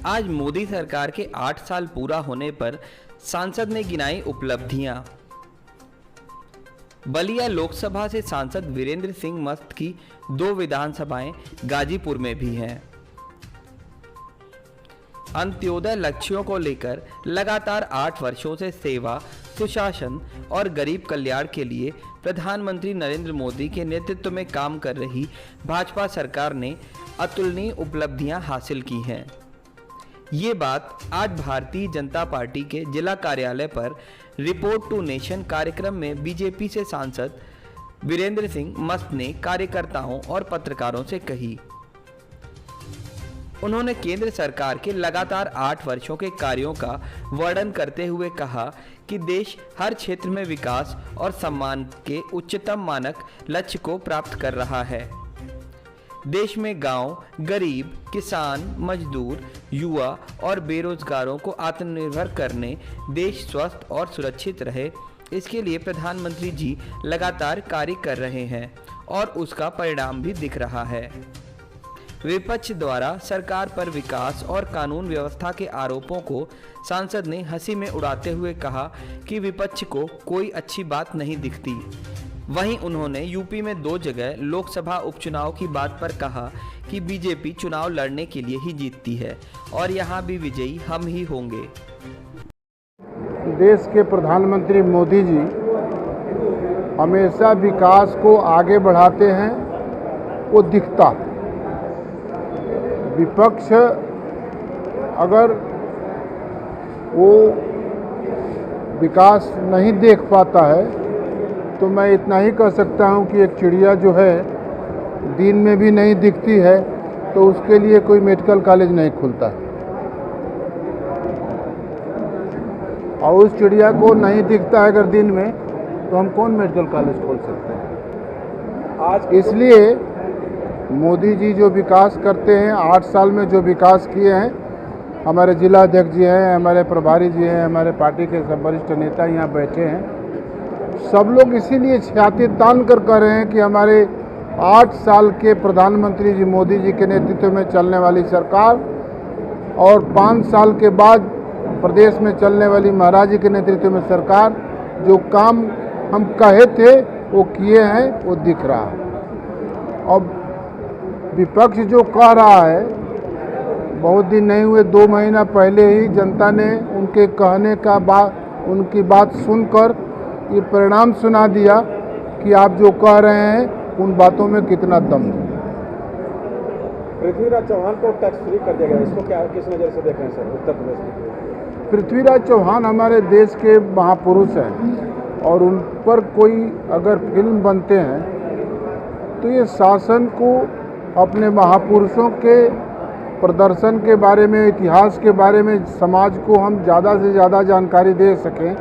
आज मोदी सरकार के 8 साल पूरा होने पर सांसद ने गिनाई उपलब्धियां। बलिया लोकसभा से सांसद वीरेंद्र सिंह मस्त की 2 विधानसभाएं गाजीपुर में भी हैं। अंत्योदय लक्ष्यों को लेकर लगातार 8 वर्षों से सेवा, सुशासन और गरीब कल्याण के लिए प्रधानमंत्री नरेंद्र मोदी के नेतृत्व में काम कर रही भाजपा सरकार ने अतुलनीय उपलब्धियां हासिल की हैं। ये बात आज भारतीय जनता पार्टी के जिला कार्यालय पर रिपोर्ट टू नेशन कार्यक्रम में बीजेपी से सांसद वीरेंद्र सिंह मस्त ने कार्यकर्ताओं और पत्रकारों से कही। उन्होंने केंद्र सरकार के लगातार 8 वर्षों के कार्यों का वर्णन करते हुए कहा कि देश हर क्षेत्र में विकास और सम्मान के उच्चतम मानक लक्ष्य को प्राप्त कर रहा है। देश में गांव, गरीब, किसान, मजदूर, युवा और बेरोजगारों को आत्मनिर्भर करने, देश स्वस्थ और सुरक्षित रहे, इसके लिए प्रधानमंत्री जी लगातार कार्य कर रहे हैं और उसका परिणाम भी दिख रहा है। विपक्ष द्वारा सरकार पर विकास और कानून व्यवस्था के आरोपों को सांसद ने हंसी में उड़ाते हुए कहा कि विपक्ष को कोई अच्छी बात नहीं दिखती। वहीं उन्होंने यूपी में 2 जगह लोकसभा उपचुनाव की बात पर कहा कि बीजेपी चुनाव लड़ने के लिए ही जीतती है और यहां भी विजयी हम ही होंगे। देश के प्रधानमंत्री मोदी जी हमेशा विकास को आगे बढ़ाते हैं, वो दिखता। विपक्ष अगर वो विकास नहीं देख पाता है तो मैं इतना ही कह सकता हूं कि एक चिड़िया जो है दिन में भी नहीं दिखती है तो उसके लिए कोई मेडिकल कॉलेज नहीं खुलता है, और उस चिड़िया को नहीं दिखता है अगर दिन में तो हम कौन मेडिकल कॉलेज खोल सकते हैं। आज इसलिए मोदी जी जो विकास करते हैं, 8 साल में जो विकास किए हैं, हमारे जिला अध्यक्ष जी हैं, हमारे प्रभारी जी हैं, हमारे पार्टी के सब वरिष्ठ नेता यहाँ बैठे हैं, सब लोग इसीलिए छाती तान कर कह रहे हैं कि हमारे 8 साल के प्रधानमंत्री जी मोदी जी के नेतृत्व में चलने वाली सरकार और 5 साल के बाद प्रदेश में चलने वाली महाराज जी के नेतृत्व में सरकार जो काम हम कहे थे वो किए हैं, वो दिख रहा है। अब विपक्ष जो कह रहा है, बहुत दिन नहीं हुए 2 महीना पहले ही जनता ने उनके कहने का उनकी बात सुनकर ये परिणाम सुना दिया कि आप जो कह रहे हैं उन बातों में कितना दम है। पृथ्वीराज चौहान को टैक्स फ्री कर दिया गया, इसको क्या किस नज़र से देख रहे हैं सर उत्तर प्रदेश में? पृथ्वीराज चौहान हमारे देश के महापुरुष हैं और उन पर कोई अगर फिल्म बनते हैं तो ये शासन को अपने महापुरुषों के प्रदर्शन के बारे में, इतिहास के बारे में समाज को हम ज़्यादा से ज़्यादा जानकारी दे सकें,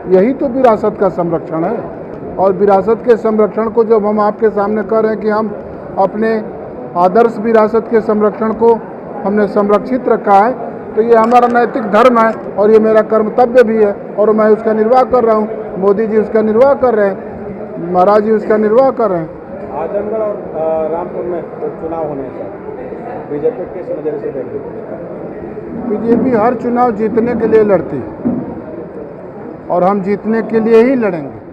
यही तो विरासत का संरक्षण है। और विरासत के संरक्षण को जब हम आपके सामने कर रहे हैं कि हम अपने आदर्श विरासत के संरक्षण को हमने संरक्षित रखा है, तो ये हमारा नैतिक धर्म है और ये मेरा कर्तव्य भी है और मैं उसका निर्वाह कर रहा हूँ। मोदी जी उसका निर्वाह कर रहे हैं, महाराज जी उसका निर्वाह कर रहे हैं। आजमगढ़ और रामपुर में चुनाव होने हैं, बीजेपी किस नज़र से देख रही है? बीजेपी हर चुनाव जीतने के लिए लड़ती है और हम जीतने के लिए ही लड़ेंगे।